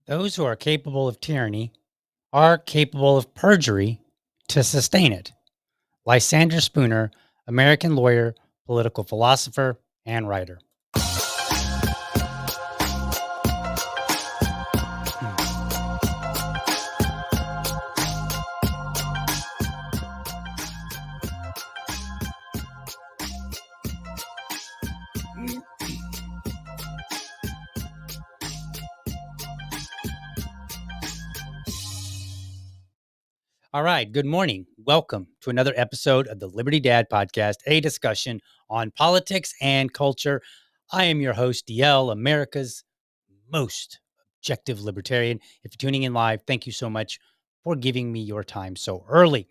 Those who are capable of tyranny are capable of perjury to sustain it. Lysander Spooner, American lawyer, political philosopher, and writer. All right. Good morning. Welcome to another episode of the Liberty Dad Podcast, a discussion on politics and culture. I am your host, DL, America's most objective libertarian. If you're tuning in live, thank you so much for giving me your time so early.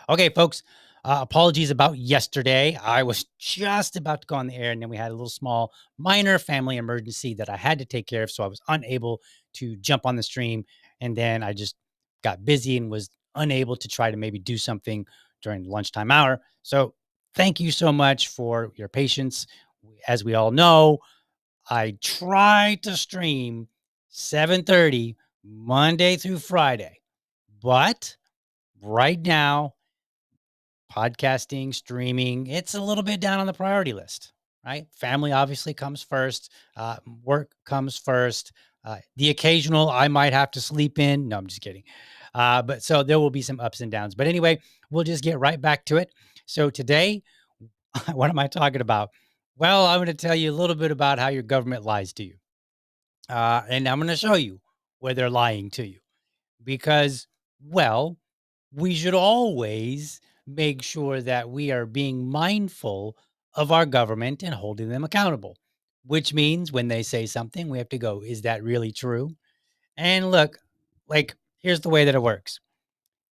Okay, folks, apologies about yesterday. I was just about to go on the air, and then we had a little small, minor family emergency that I had to take care of, so I was unable to jump on the stream, and then I just got busy and was unable to try to maybe do something during the lunchtime hour. So thank you so much for your patience. As we all know, I try to stream 7:30 Monday through Friday, but right now, podcasting, streaming, it's a little bit down on the priority list, right? Family obviously comes first. Work comes first. The occasional I might have to sleep in. No, I'm just kidding. But so there will be some ups and downs. But anyway, we'll just get right back to it. So today, what am I talking about? Well, I'm going to tell you a little bit about how your government lies to you. And I'm going to show you where they're lying to you because, well, we should always make sure that we are being mindful of our government and holding them accountable, which means when they say something, we have to go, is that really true? And look, like, here's the way that it works.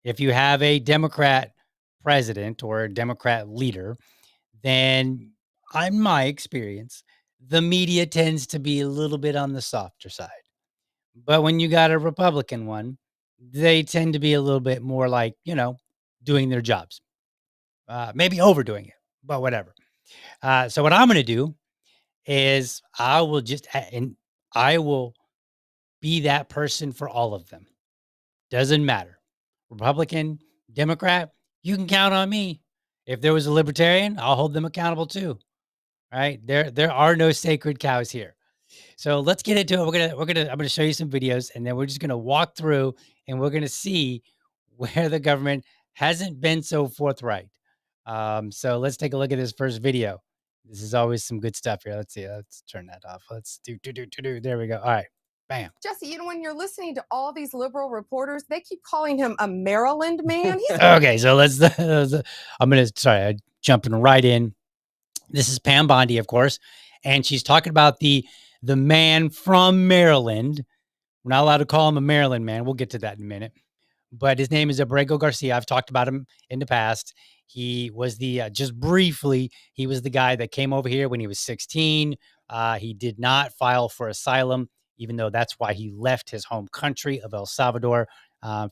If you have a Democrat president or a Democrat leader, then in my experience, the media tends to be a little bit on the softer side. But when you got a Republican one, they tend to be a little bit more like, doing their jobs, maybe overdoing it, but whatever. So what I'm going to do is I will be that person for all of them. Doesn't matter. Republican, Democrat, you can count on me. If there was a libertarian, I'll hold them accountable too. Right? There are no sacred cows here. So let's get into it. I'm gonna show you some videos, and then we're just gonna walk through, and we're gonna see where the government hasn't been so forthright. So let's take a look at this first video. This is always some good stuff here. Let's see. Let's turn that off. Let's do. There we go. All right. Bam. Jesse, when you're listening to all these liberal reporters, they keep calling him a Maryland man. Okay, so I'm jumping right in. This is Pam Bondi, of course, and she's talking about the man from Maryland. We're not allowed to call him a Maryland man. We'll get to that in a minute. But his name is Abrego Garcia. I've talked about him in the past. He was just briefly, he was the guy that came over here when he was 16. He did not file for asylum, even though that's why he left his home country of El Salvador,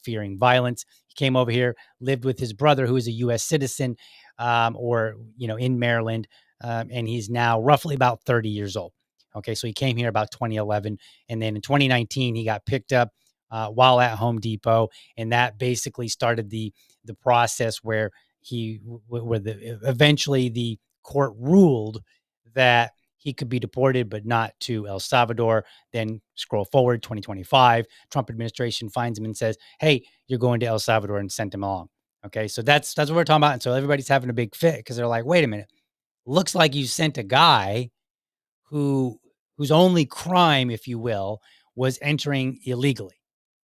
fearing violence. He came over here, lived with his brother, who is a U.S. citizen, in Maryland, and he's now roughly about 30 years old. Okay, so he came here about 2011, and then in 2019 he got picked up while at Home Depot, and that basically started the process where eventually the court ruled that he could be deported, but not to El Salvador. Then scroll forward, 2025, Trump administration finds him and says, "Hey, you're going to El Salvador," and sent him along. Okay, so that's what we're talking about, and so everybody's having a big fit because they're like, "Wait a minute, looks like you sent a guy who whose only crime, if you will, was entering illegally.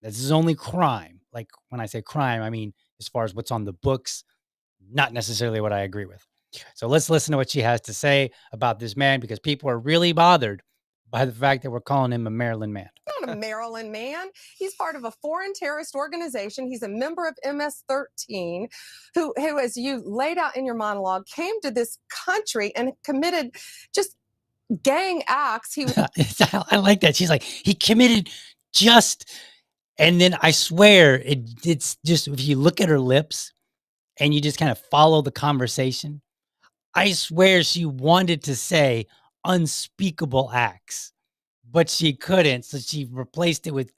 That's his only crime. Like when I say crime, I mean as far as what's on the books, not necessarily what I agree with. So let's listen to what she has to say about this man because people are really bothered by the fact that we're calling him a Maryland man. Not a Maryland man. He's part of a foreign terrorist organization. He's a member of MS-13, who, as you laid out in your monologue, came to this country and committed just gang acts. I like that. She's like, he committed just, and then I swear it's just, if you look at her lips and you just kind of follow the conversation, I swear she wanted to say unspeakable acts, but she couldn't. So she replaced it with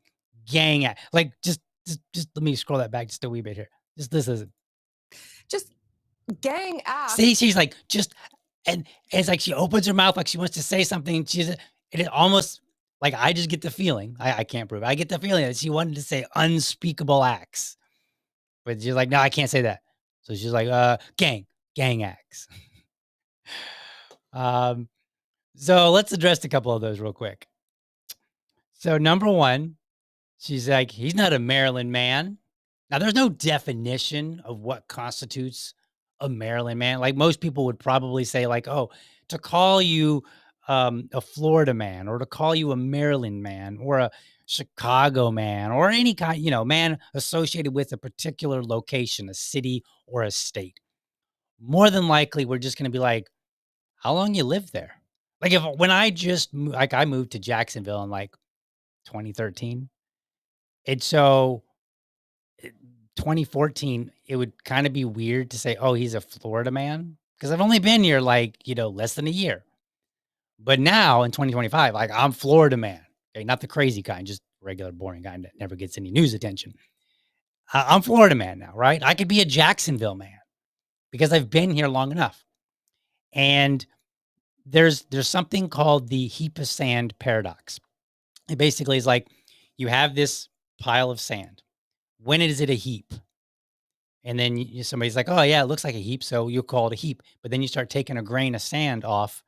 gang act. Like, just let me scroll that back just a wee bit here. Just listen. Just gang acts. See, she's like, and it's like she opens her mouth like she wants to say something. It almost like I just get the feeling, I can't prove it. I get the feeling that she wanted to say unspeakable acts, but she's like, no, I can't say that. So she's like, gang acts. Um, so let's address a couple of those real quick. So number one, she's like, he's not a Maryland man. Now, there's no definition of what constitutes a Maryland man. Like most people would probably say, like, oh, to call you a Florida man, or to call you a Maryland man, or a Chicago man, or any kind, man associated with a particular location, a city or a state. More than likely, we're just going to be like, how long you lived there? Like if when I just like I moved to Jacksonville in like 2013, and so 2014, it would kind of be weird to say, "Oh, he's a Florida man," because I've only been here like less than a year. But now in 2025, like I'm Florida man, okay, not the crazy kind, just regular boring guy that never gets any news attention. I'm Florida man now, right? I could be a Jacksonville man because I've been here long enough. And there's something called the heap of sand paradox. It basically is like you have this pile of sand. When is it a heap? And then somebody's like, "Oh yeah, it looks like a heap," so you call it a heap. But then you start taking a grain of sand off,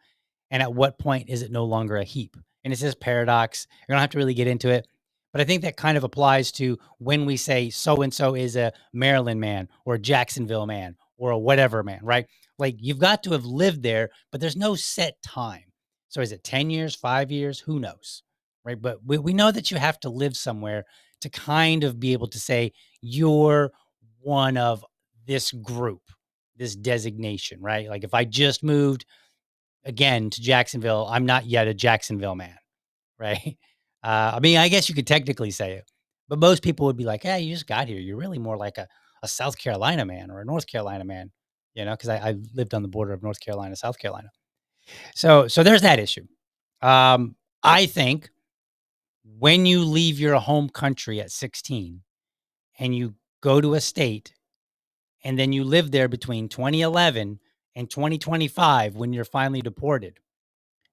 and at what point is it no longer a heap? And it's this paradox. You don't have to really get into it, but I think that kind of applies to when we say so and so is a Maryland man or a Jacksonville man or a whatever man, right? Like you've got to have lived there, but there's no set time. So is it 10 years, 5 years? Who knows? Right. But we know that you have to live somewhere to kind of be able to say you're one of this group, this designation, right? Like if I just moved again to Jacksonville, I'm not yet a Jacksonville man, right? I mean, I guess you could technically say it, but most people would be like, "Yeah, you just got here. You're really more like a South Carolina man or a North Carolina man," because I lived on the border of North Carolina, South Carolina. So there's that issue. I think when you leave your home country at 16 and you go to a state and then you live there between 2011 and 2025 when you're finally deported.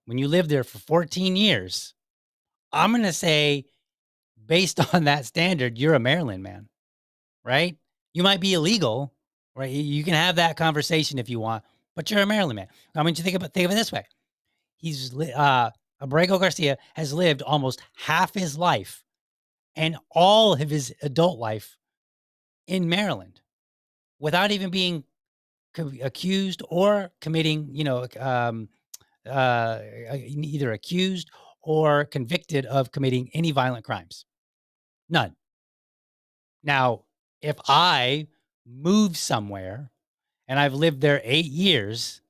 When you live there for 14 years, I'm going to say, based on that standard, you're a Maryland man, right? You might be illegal, right? You can have that conversation if you want, but you're a Maryland man. I mean, you think of it this way: Abrego Garcia has lived almost half his life and all of his adult life in Maryland without even being accused or committing, either accused or convicted of committing any violent crimes. None. Now, if I move somewhere and I've lived there 8 years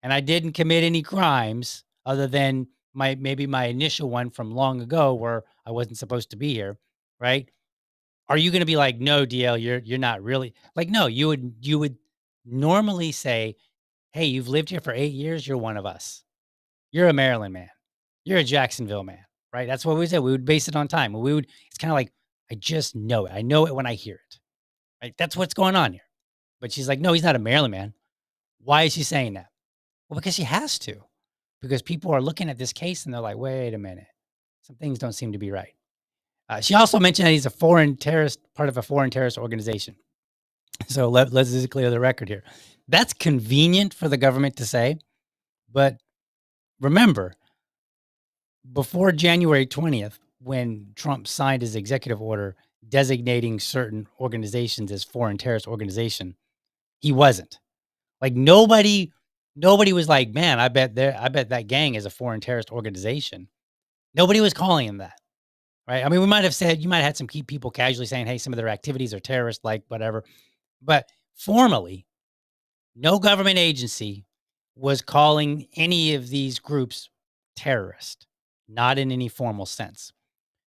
and I didn't commit any crimes other than maybe my initial one from long ago where I wasn't supposed to be here, right? Are you gonna be like, "No, DL, you're not really," like, no, you would normally say, "Hey, you've lived here for 8 years, you're one of us. You're a Maryland man. You're a Jacksonville man," right? That's what we said. We would base it on time. It's kinda like, I just know it. I know it when I hear it. Right? That's what's going on here. But she's like, "No, he's not a Maryland man." Why is she saying that? Well, because she has to. Because people are looking at this case and they're like, "Wait a minute. Some things don't seem to be right." She also mentioned that he's a foreign terrorist, part of a foreign terrorist organization. So let's just clear the record here. That's convenient for the government to say, but remember, before January 20th, when Trump signed his executive order designating certain organizations as foreign terrorist organization, he wasn't. Like nobody was like, "Man, I bet that gang is a foreign terrorist organization." Nobody was calling him that. Right? I mean, you might have had some key people casually saying, "Hey, some of their activities are terrorist like whatever." But formally, no government agency was calling any of these groups terrorist, not in any formal sense.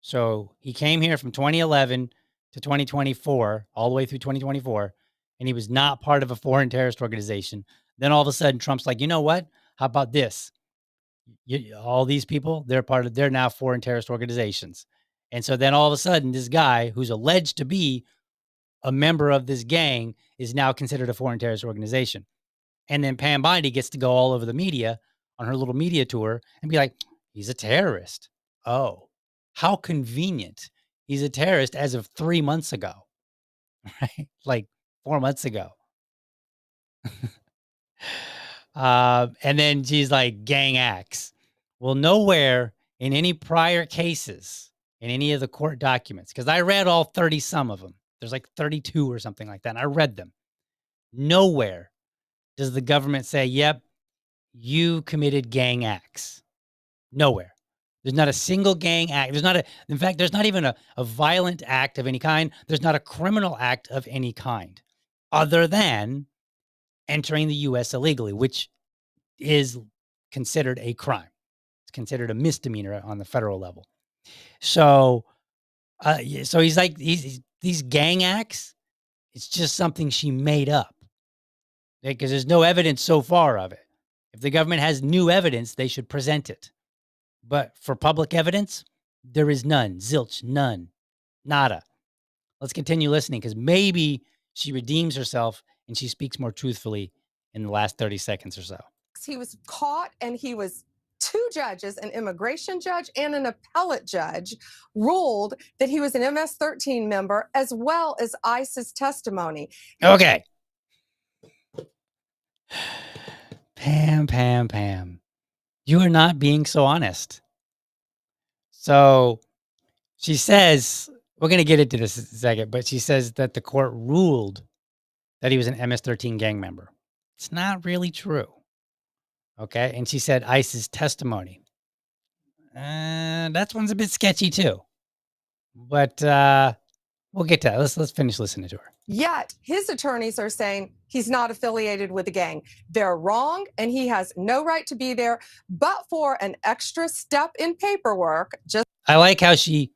So he came here from 2011 to 2024, all the way through 2024, and he was not part of a foreign terrorist organization. Then all of a sudden, Trump's like, "You know what? How about this? All these people, they're now foreign terrorist organizations." And so then all of a sudden, this guy who's alleged to be a member of this gang is now considered a foreign terrorist organization. And then Pam Bondi gets to go all over the media on her little media tour and be like, "He's a terrorist." Oh, how convenient. He's a terrorist as of 3 months ago, right? Like 4 months ago. And then she's like, "Gang acts." Well, nowhere in any prior cases, in any of the court documents, because I read all 30 some of them. There's like 32 or something like that. And I read them. Nowhere does the government say, "Yep, you committed gang acts." Nowhere. There's not a single gang act. In fact, there's not even a violent act of any kind. There's not a criminal act of any kind other than entering the US illegally, which is considered a crime. It's considered a misdemeanor on the federal level. So, so he's like, these gang acts, it's just something she made up because there's no evidence so far of it. If the government has new evidence, they should present it. But for public evidence, there is none. Zilch, none, nada. Let's continue listening because maybe she redeems herself and she speaks more truthfully in the last 30 seconds or so. He was caught, and he was two judges, an immigration judge and an appellate judge, ruled that he was an MS-13 member, as well as ICE's testimony. Okay. Pam. You are not being so honest. So she says, we're going to get into this in a second, but she says that the court ruled that he was an MS-13 gang member. It's not really true. Okay. And she said ICE's testimony. That one's a bit sketchy too. But we'll get to that. Let's finish listening to her. Yet his attorneys are saying he's not affiliated with the gang. They're wrong, and he has no right to be there, but for an extra step in paperwork. I like how she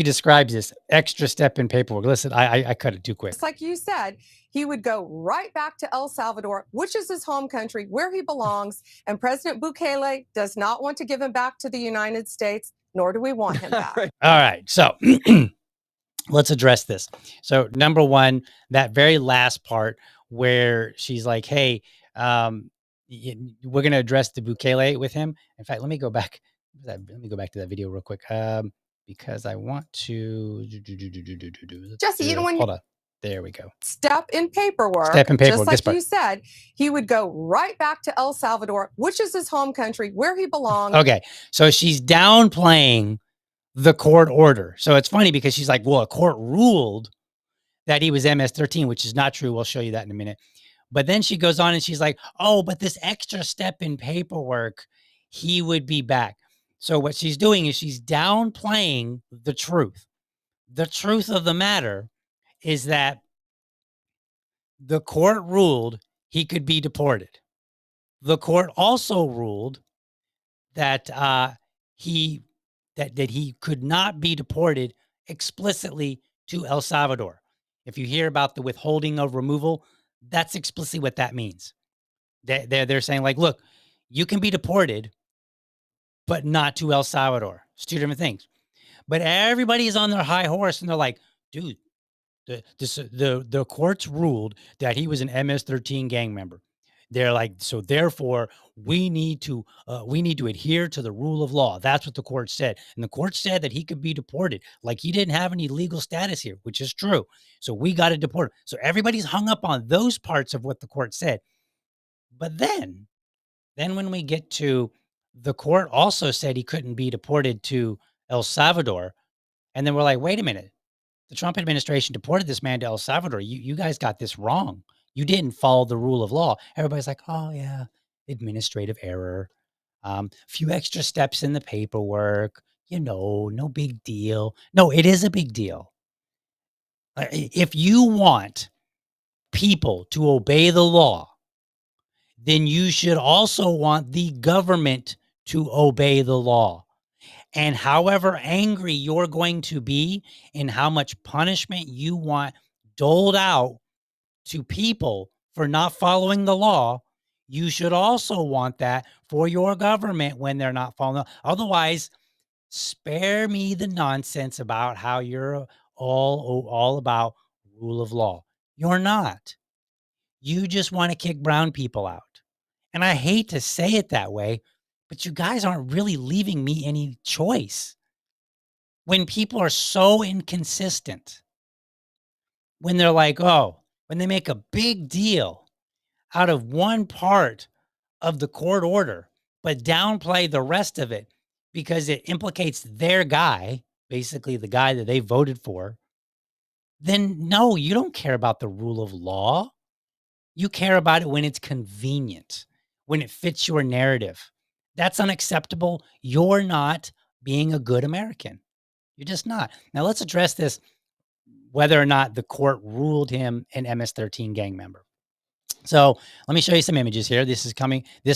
describes this extra step in paperwork. Listen, I cut it too quick. Just like you said, he would go right back to El Salvador, which is his home country, where he belongs. And President Bukele does not want to give him back to the United States, nor do we want him back. All right. So let's address this. So number one, that very last part where she's like, "Hey, we're going to address the Bukele with him." In fact, let me go back to that video real quick. Because I want to Jesse, when hold on. There we go. Step in paperwork. Just like you said, he would go right back to El Salvador, which is his home country, where he belongs. Okay. So she's downplaying the court order. So it's funny because she's like, "Well, a court ruled that he was MS-13, which is not true." We'll show you that in a minute. But then she goes on and she's like, oh, but this extra step in paperwork, he would be back. So what she's doing is she's downplaying the truth. The truth of the matter is that the court ruled he could be deported. The court also ruled that he that he could not be deported explicitly to El Salvador. If you hear about the withholding of removal, that's explicitly what that means. They're saying like, look, you can be deported, but not to El Salvador. It's two different things. But everybody's on their high horse and they're like, dude, the courts ruled that he was an MS-13 gang member. They're like, so therefore we need to adhere to the rule of law. That's what the court said, and the court said that he could be deported, like he didn't have any legal status here, which is true. So we got to deport him. So everybody's hung up on those parts of what the court said. But then when we get to the court also said he couldn't be deported to El Salvador, and then we're like, wait a minute. The Trump administration deported this man to El Salvador. You guys got this wrong. You didn't follow the rule of law. Everybody's like, oh yeah, administrative error. Few extra steps in the paperwork. No big deal. No, it is a big deal. If you want people to obey the law, then you should also want the government to obey the law. And however angry you're going to be and how much punishment you want doled out to people for not following the law, you should also want that for your government when they're not following. Otherwise, spare me the nonsense about how you're all about rule of law. You're not. You just want to kick brown people out. And I hate to say it that way, but you guys aren't really leaving me any choice. When people are so inconsistent, when they're like, oh, when they make a big deal out of one part of the court order, but downplay the rest of it because it implicates their guy, basically the guy that they voted for, then no, you don't care about the rule of law. You care about it when it's convenient, when it fits your narrative. That's unacceptable. You're not being a good American. You're just not. Now let's address this, whether or not the court ruled him an MS-13 gang member. So let me show you some images here. This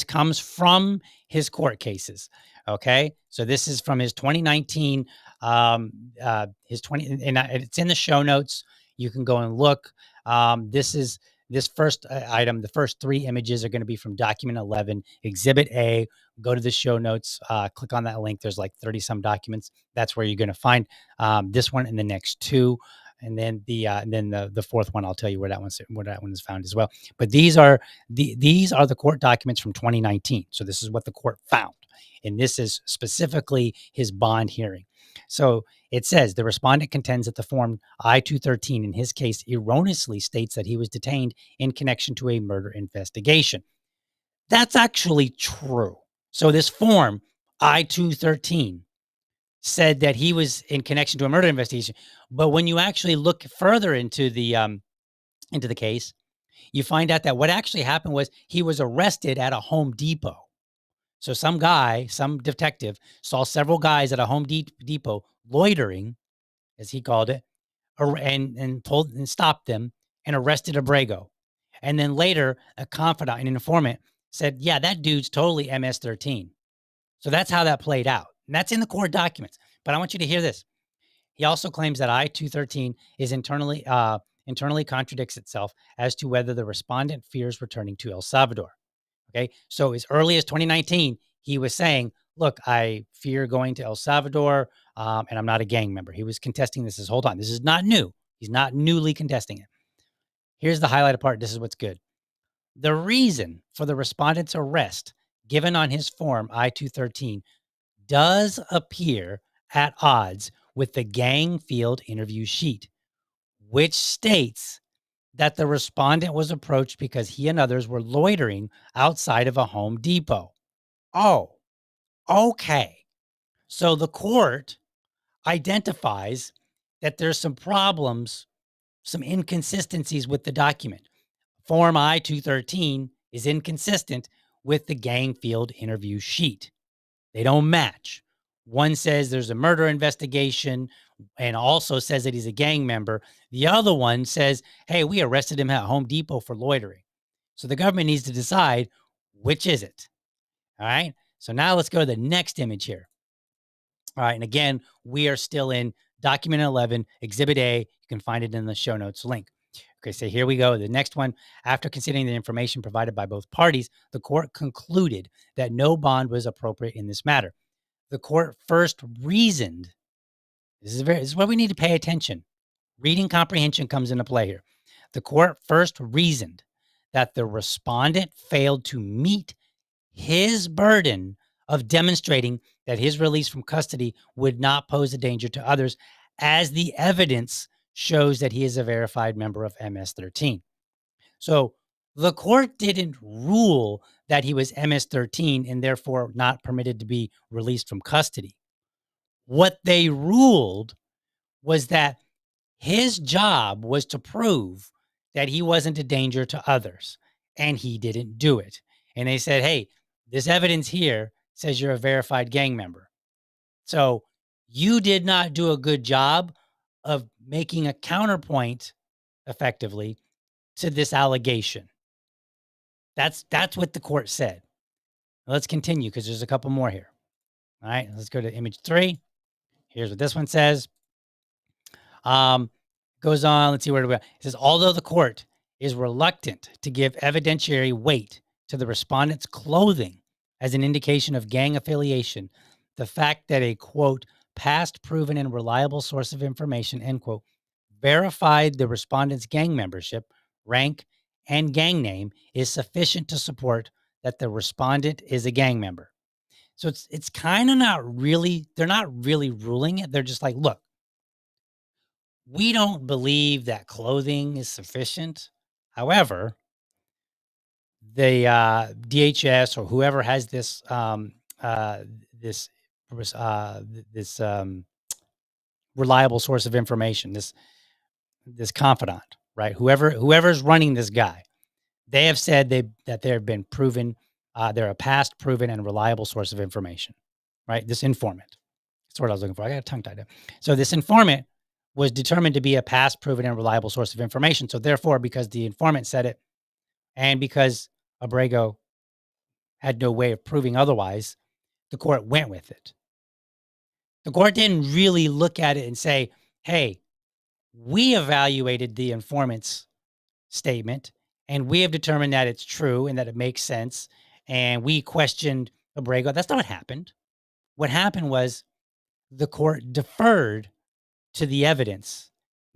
comes from his court cases. Okay. So this is from his 2019, and it's in the show notes. You can go and look. This first item, the first three images are going to be from document 11, exhibit A. Go to the show notes, click on that link. There's like 30 some documents. That's where you're going to find this one and the next two. And then the fourth one, I'll tell you where that one is found as well. But these are the court documents from 2019. So this is what the court found, and this is specifically his bond hearing. So it says the respondent contends that the form I-213 in his case erroneously states that he was detained in connection to a murder investigation. That's actually true. So this form I-213 said that he was in connection to a murder investigation. But when you actually look further into the case, you find out that what actually happened was he was arrested at a Home Depot. So some detective saw several guys at a Home Depot loitering, as he called it, and pulled and stopped them and arrested Abrego. And then later, a confidant, an informant, said, yeah, that dude's totally MS-13. So that's how that played out. And that's in the court documents. But I want you to hear this. He also claims that I-213 is internally contradicts itself as to whether the respondent fears returning to El Salvador. Okay. So as early as 2019, he was saying, look, I fear going to El Salvador, and I'm not a gang member. He was contesting this whole time. This is not new. He's not newly contesting it. Here's the highlighted part. This is what's good. The reason for the respondent's arrest given on his form I-213 does appear at odds with the gang field interview sheet, which states that the respondent was approached because he and others were loitering outside of a Home Depot. Oh, okay. So the court identifies that there's some problems, some inconsistencies with the document. Form I-213 is inconsistent with the gang field interview sheet. They don't match. One says there's a murder investigation and also says that he's a gang member. The other one says, hey, we arrested him at Home Depot for loitering. So the government needs to decide which is it. All right. So now let's go to the next image here. All right. And again, we are still in document 11, exhibit A. You can find it in the show notes link. Okay, so here we go. The next one, after considering the information provided by both parties, the court concluded that no bond was appropriate in this matter. The court first reasoned, this is where we need to pay attention. Reading comprehension comes into play here. The court first reasoned that the respondent failed to meet his burden of demonstrating that his release from custody would not pose a danger to others, as the evidence shows that he is a verified member of MS-13. So the court didn't rule that he was MS-13 and therefore not permitted to be released from custody. What they ruled was that his job was to prove that he wasn't a danger to others, and he didn't do it. And they said, hey, this evidence here says you're a verified gang member. So you did not do a good job of making a counterpoint effectively to this allegation. That's what the court said. Let's continue because there's a couple more here. All right, let's go to image 3. Here's what this one says. Goes on. Let's see where we go. It says, although the court is reluctant to give evidentiary weight to the respondent's clothing as an indication of gang affiliation, the fact that a, quote, past proven and reliable source of information, end quote, verified the respondent's gang membership, rank, and gang name is sufficient to support that the respondent is a gang member. So it's kind of not really, they're not really ruling it. They're just like, look, we don't believe that clothing is sufficient. However, the DHS or whoever has this reliable source of information, this confidant, right? Whoever's running this guy, they have said that they have been proven. They're a past, proven, and reliable source of information, right? This informant. That's what I was looking for. I got a tongue tied up. So this informant was determined to be a past, proven, and reliable source of information. So therefore, because the informant said it, and because Abrego had no way of proving otherwise, the court went with it. The court didn't really look at it and say, hey, we evaluated the informant's statement, and we have determined that it's true and that it makes sense, and we questioned Abrego. That's not what happened. What happened was the court deferred to the evidence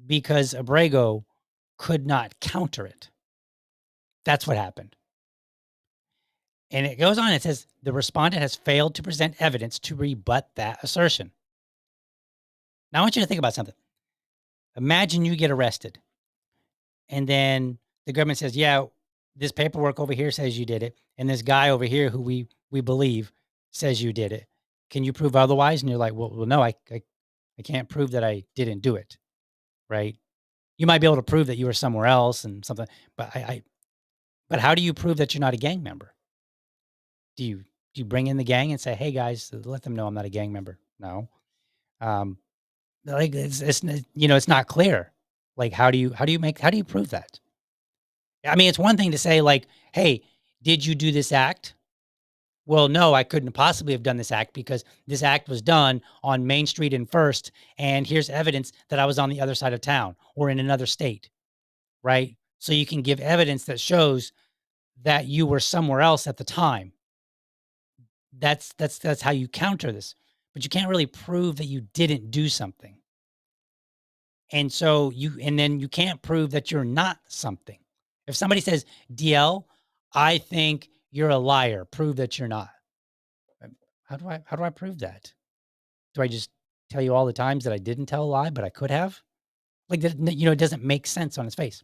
because Abrego could not counter it. That's what happened. And it goes on, it says, the respondent has failed to present evidence to rebut that assertion. Now, I want you to think about something. Imagine you get arrested, and then the government says, yeah, this paperwork over here says you did it, and this guy over here who we believe says you did it. Can you prove otherwise? And you're like, well no, I can't prove that I didn't do it, right? You might be able to prove that you were somewhere else and something, but but how do you prove that you're not a gang member? Do you bring in the gang and say, hey guys, let them know I'm not a gang member? No. Like it's it's not clear. Like how do you prove that? I mean, it's one thing to say like, hey, did you do this act? Well, no, I couldn't possibly have done this act because this act was done on Main Street and First, and here's evidence that I was on the other side of town or in another state, right? So you can give evidence that shows that you were somewhere else at the time. That's how you counter this. But you can't really prove that you didn't do something. And so then you can't prove that you're not something. If somebody says, DL, I think you're a liar, prove that you're not. How do I prove that? Do I just tell you all the times that I didn't tell a lie, but I could have? Like, it doesn't make sense on its face.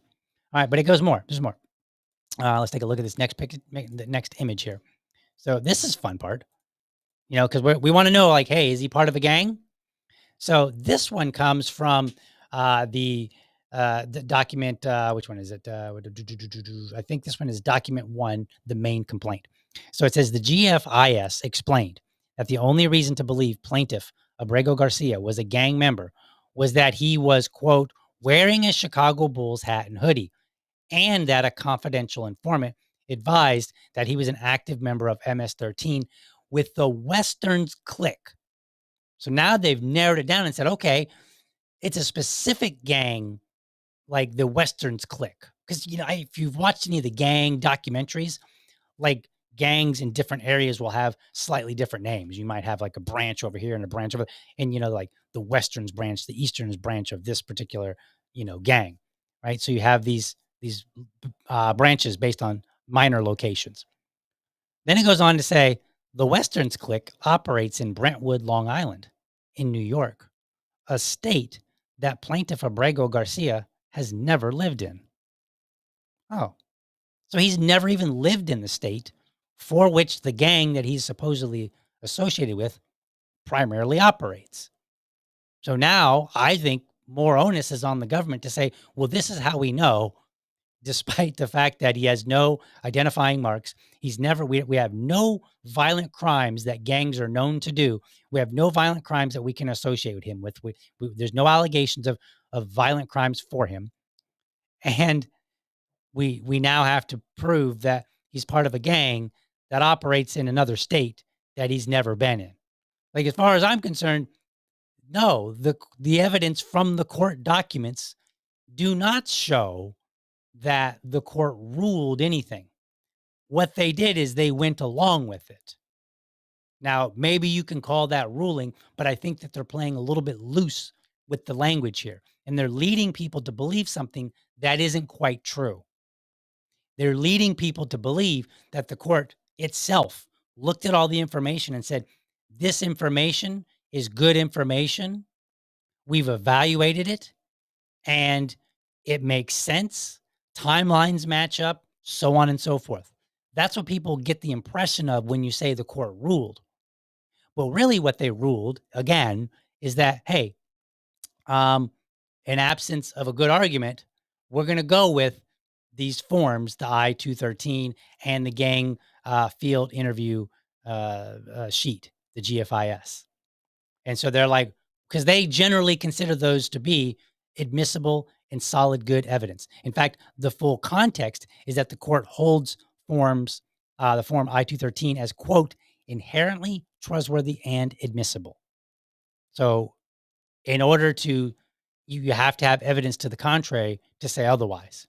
All right, but it goes more. There's more. Let's take a look at this next the next image here. So this is fun part, because we want to know, like, hey, is he part of a gang? So this one comes from the the document, which one is it? I think this one is document 1, the main complaint. So it says the GFIS explained that the only reason to believe plaintiff Abrego Garcia was a gang member was that he was, quote, wearing a Chicago Bulls hat and hoodie, and that a confidential informant advised that he was an active member of MS-13 with the Westerns clique. So now they've narrowed it down and said, okay, it's a specific gang like the Westerns clique. Because, if you've watched any of the gang documentaries, like gangs in different areas will have slightly different names. You might have like a branch over here and a branch over, and like the Westerns branch, the Easterns branch of this particular, gang, right? So you have these branches based on minor locations. Then it goes on to say the Westerns clique operates in Brentwood, Long Island, in New York, a state that plaintiff Abrego Garcia has never lived in. Oh, so he's never even lived in the state for which the gang that he's supposedly associated with primarily operates. So now I think more onus is on the government to say, well, this is how we know, despite the fact that he has no identifying marks. He's never, we have no violent crimes that gangs are known to do. We have no violent crimes that we can associate with him with. There's no allegations of violent crimes for him. And we now have to prove that he's part of a gang that operates in another state that he's never been in. Like, as far as I'm concerned, no, the evidence from the court documents do not show that the court ruled anything. What they did is they went along with it. Now, maybe you can call that ruling, but I think that they're playing a little bit loose with the language here, and they're leading people to believe something that isn't quite true. They're leading people to believe that the court itself looked at all the information and said, this information is good information. We've evaluated it and it makes sense. Timelines match up, so on and so forth. That's what people get the impression of when you say the court ruled. Well, really what they ruled, again, is that, hey, in absence of a good argument, we're going to go with these forms, the I-213 and the gang field interview sheet, the GFIS. And so they're like, because they generally consider those to be admissible and solid, good evidence. In fact, the full context is that the court holds forms, the form I-213 as, quote, inherently trustworthy and admissible. So in order to, you have to have evidence to the contrary to say otherwise.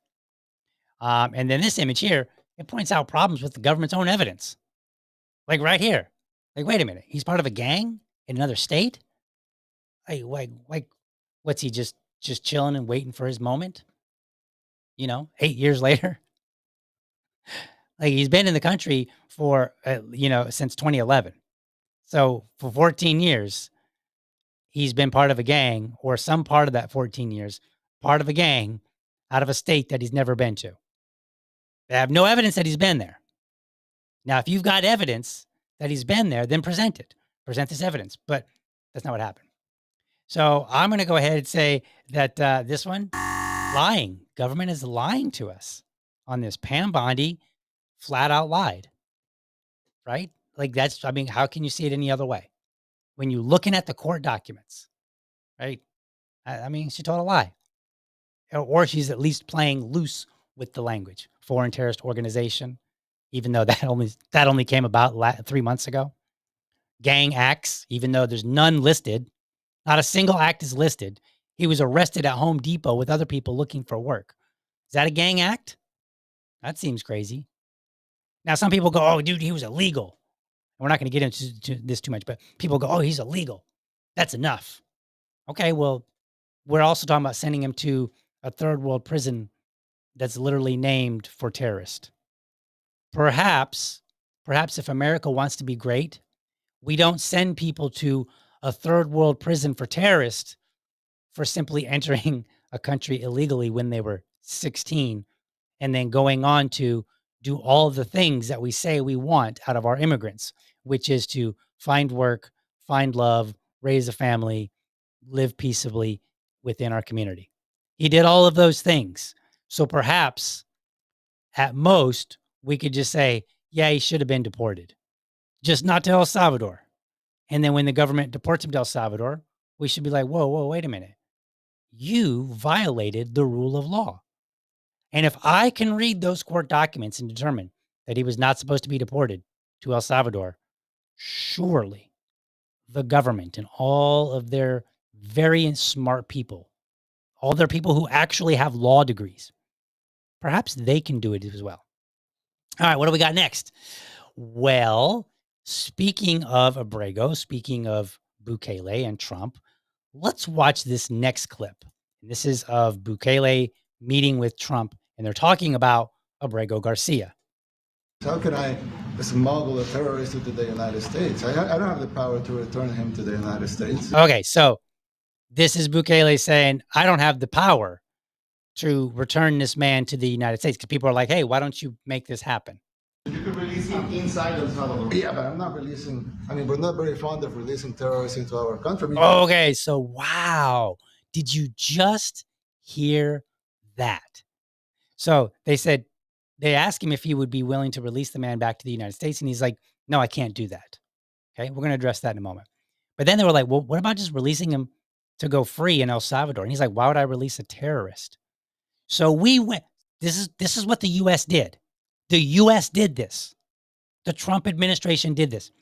And then this image here, it points out problems with the government's own evidence. Like right here. Like, wait a minute, he's part of a gang in another state? Like, what's he just chilling and waiting for his moment? 8 years later? Like, he's been in the country for, since 2011. So for 14 years, he's been part of a gang, or some part of that 14 years, part of a gang out of a state that he's never been to. They have no evidence that he's been there. Now, if you've got evidence that he's been there, then present it. Present this evidence. But that's not what happened. So I'm going to go ahead and say that this one, lying. Government is lying to us on this. Pam Bondi flat out lied, right? Like, how can you see it any other way? When you're looking at the court documents, right? She told a lie. Or she's at least playing loose with the language. Foreign terrorist organization, even though that only came about 3 months ago. Gang acts, even though there's none listed. Not a single act is listed. He was arrested at Home Depot with other people looking for work. Is that a gang act? That seems crazy. Now, some people go, oh, dude, he was illegal. And we're not going to get into this too much, but people go, oh, he's illegal. That's enough. Okay, well, we're also talking about sending him to a third world prison that's literally named for terrorists. Perhaps if America wants to be great, we don't send people to a third world prison for terrorists for simply entering a country illegally when they were 16 and then going on to do all the things that we say we want out of our immigrants, which is to find work, find love, raise a family, live peaceably within our community. He did all of those things. So perhaps at most we could just say, yeah, he should have been deported, just not to El Salvador. And then when the government deports him to El Salvador, we should be like, whoa, wait a minute. You violated the rule of law. And if I can read those court documents and determine that he was not supposed to be deported to El Salvador, surely the government and all of their very smart people, all their people who actually have law degrees, perhaps they can do it as well. All right, what do we got next? Well, speaking of Abrego, speaking of Bukele and Trump, let's watch this next clip. This is of Bukele meeting with Trump, and they're talking about Abrego Garcia. How can I smuggle a terrorist into the United States? I don't have the power to return him to the United States. Okay, so this is Bukele saying, I don't have the power to return this man to the United States, because people are like, hey, why don't you make this happen? You could release him inside El Salvador. Yeah, but I'm not releasing, we're not very fond of releasing terrorists into our country. Okay, so wow. Did you just hear that? So they asked him if he would be willing to release the man back to the United States. And he's like, no, I can't do that. Okay, we're going to address that in a moment. But then they were like, well, what about just releasing him to go free in El Salvador? And he's like, why would I release a terrorist? So we went, this is what the U.S. did. The U.S. did this. The Trump administration did this.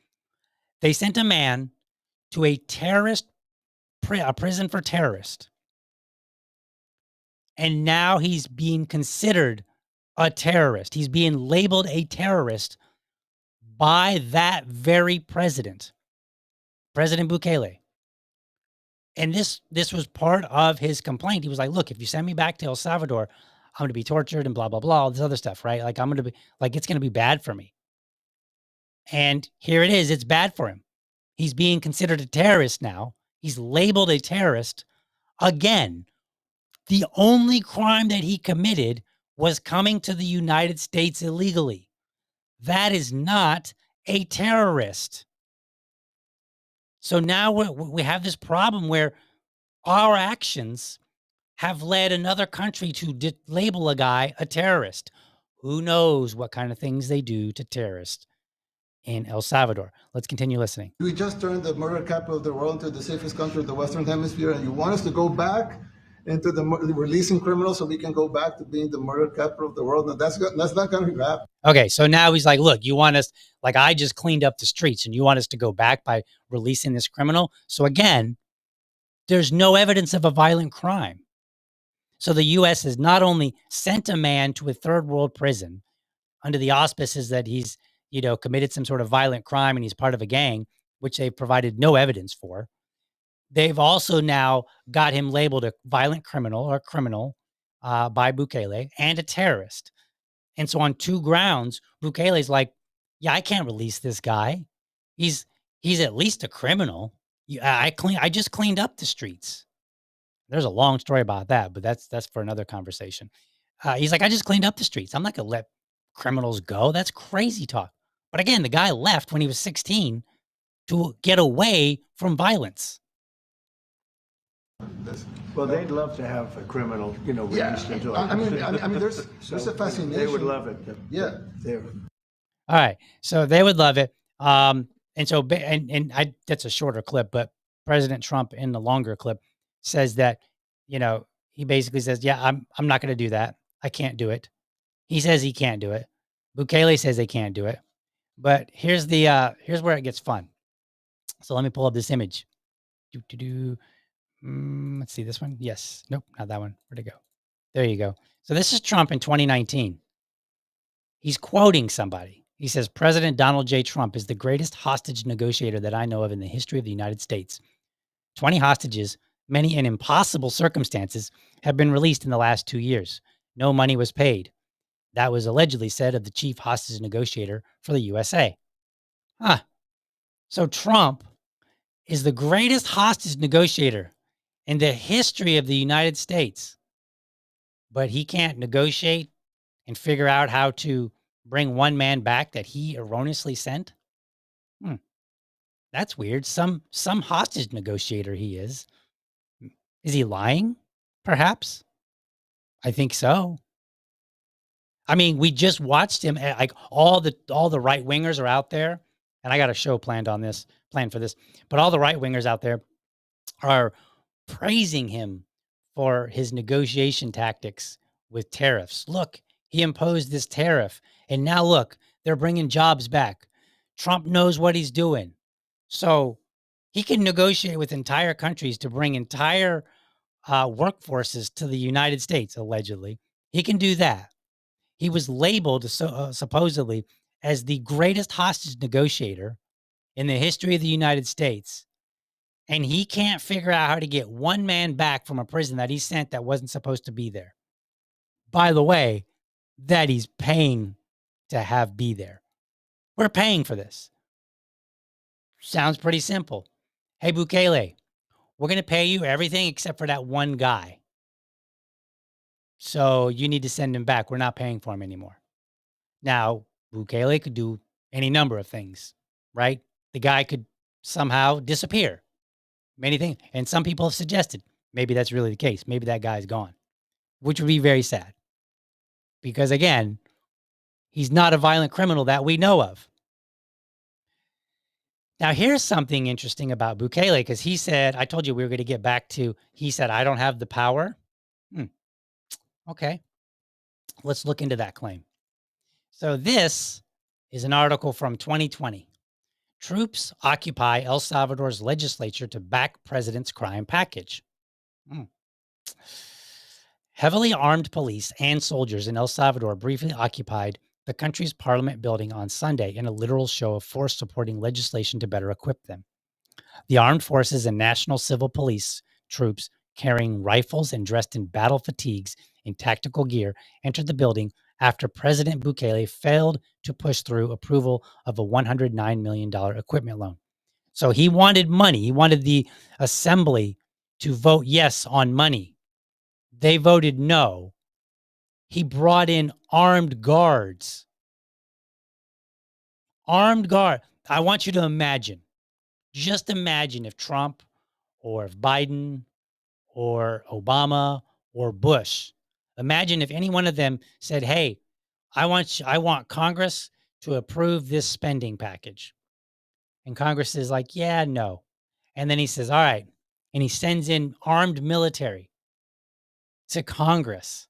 They sent a man to a prison for terrorists. And now he's being considered a terrorist. He's being labeled a terrorist by that very president, President Bukele. And this was part of his complaint. He was like, look, if you send me back to El Salvador, I'm going to be tortured and blah, blah, blah, all this other stuff, right? Like, I'm going to be like, it's going to be bad for me. And here it is. It's bad for him. He's being considered a terrorist now. He's labeled a terrorist. Again, the only crime that he committed was coming to the United States illegally. That is not a terrorist. So now we have this problem where our actions have led another country to label a guy a terrorist. Who knows what kind of things they do to terrorists in El Salvador. Let's continue listening. We just turned the murder capital of the world into the safest country of the Western Hemisphere, and you want us to go back into the releasing criminals so we can go back to being the murder capital of the world? No, that's not going to happen. Okay, so now he's like, look, you want us, like, I just cleaned up the streets, and you want us to go back by releasing this criminal? So again, there's no evidence of a violent crime. So the U.S. has not only sent a man to a third world prison under the auspices that he's, committed some sort of violent crime and he's part of a gang, which they've provided no evidence for. They've also now got him labeled a violent criminal or criminal by Bukele and a terrorist. And so on two grounds, Bukele's like, yeah, I can't release this guy. He's at least a criminal. I just cleaned up the streets. There's a long story about that, but that's for another conversation. He's like, I just cleaned up the streets. I'm not going to let criminals go. That's crazy talk. But again, the guy left when he was 16 to get away from violence. Well, they'd love to have a criminal, released into there's a fascination. They would love it. Yeah. All right. So they would love it. And that's a shorter clip, but President Trump in the longer clip says that, he basically says, yeah, I'm not going to do that. I can't do it. He says he can't do it. Bukele says they can't do it. But here's where it gets fun. So let me pull up this image. Let's see this one. Yes. Nope. Not that one. Where'd it go? There you go. So this is Trump in 2019. He's quoting somebody. He says, President Donald J. Trump is the greatest hostage negotiator that I know of in the history of the United States. 20 hostages, many in impossible circumstances, have been released in the last 2 years. No money was paid. That was allegedly said of the chief hostage negotiator for the USA. So Trump is the greatest hostage negotiator in the history of the United States, but he can't negotiate and figure out how to bring one man back that he erroneously sent. That's weird. Some hostage negotiator he is. Is he lying? Perhaps. I think so. I mean, we just watched him. Like all the right wingers are out there, and I got a show planned for this. But all the right wingers out there are praising him for his negotiation tactics with tariffs. Look, he imposed this tariff, and now look, they're bringing jobs back. Trump knows what he's doing, so he can negotiate with entire countries to bring entire workforces to the United States. Allegedly, he can do that. He was labeled supposedly as the greatest hostage negotiator in the history of the United States. And he can't figure out how to get one man back from a prison that he sent that wasn't supposed to be there. By the way, that he's paying to have be there. We're paying for this. Sounds pretty simple. Hey, Bukele, we're going to pay you everything except for that one guy. So you need to send him back. We're not paying for him anymore. Now, Bukele could do any number of things, right? The guy could somehow disappear. Many things. And some people have suggested maybe that's really the case. Maybe that guy's gone, which would be very sad. Because again, he's not a violent criminal that we know of. Now, here's something interesting about Bukele, because he said, I told you we were going to get back to, he said, I don't have the power. Okay. Let's look into that claim. So this is an article from 2020. Troops occupy El Salvador's legislature to back president's crime package. Heavily armed police and soldiers in El Salvador briefly occupied the country's parliament building on Sunday in a literal show of force supporting legislation to better equip them. The armed forces and national civil police troops carrying rifles and dressed in battle fatigues in tactical gear entered the building after President Bukele failed to push through approval of a $109 million equipment loan. So he wanted money. He wanted the assembly to vote yes on money. They voted no. He brought in armed guards. Armed guard. I want you to imagine. Just imagine if Trump or if Biden or Obama or Bush, imagine if any one of them said, hey, I want Congress to approve this spending package. And Congress is like, yeah, no. And then he says, all right. And he sends in armed military to Congress,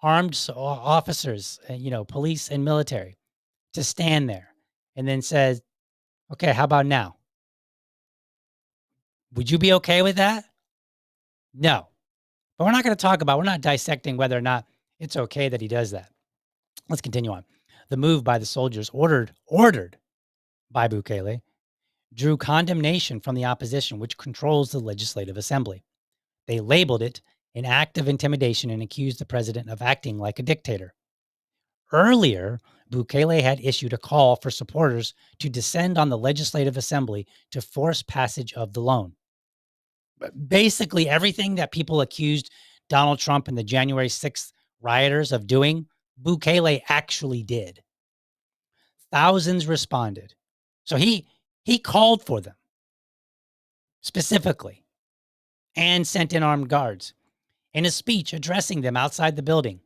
armed officers, police and military to stand there, and then says, okay, how about now? Would you be okay with that? No. But we're not dissecting whether or not it's okay that he does that. Let's continue on. The move by the soldiers ordered by Bukele drew condemnation from the opposition, which controls the legislative assembly. They labeled it an act of intimidation and accused the president of acting like a dictator. Earlier, Bukele had issued a call for supporters to descend on the legislative assembly to force passage of the loan. Basically, everything that people accused Donald Trump and the January 6th rioters of doing, Bukele actually did. Thousands responded. So he called for them specifically and sent in armed guards. In a speech addressing them outside the building,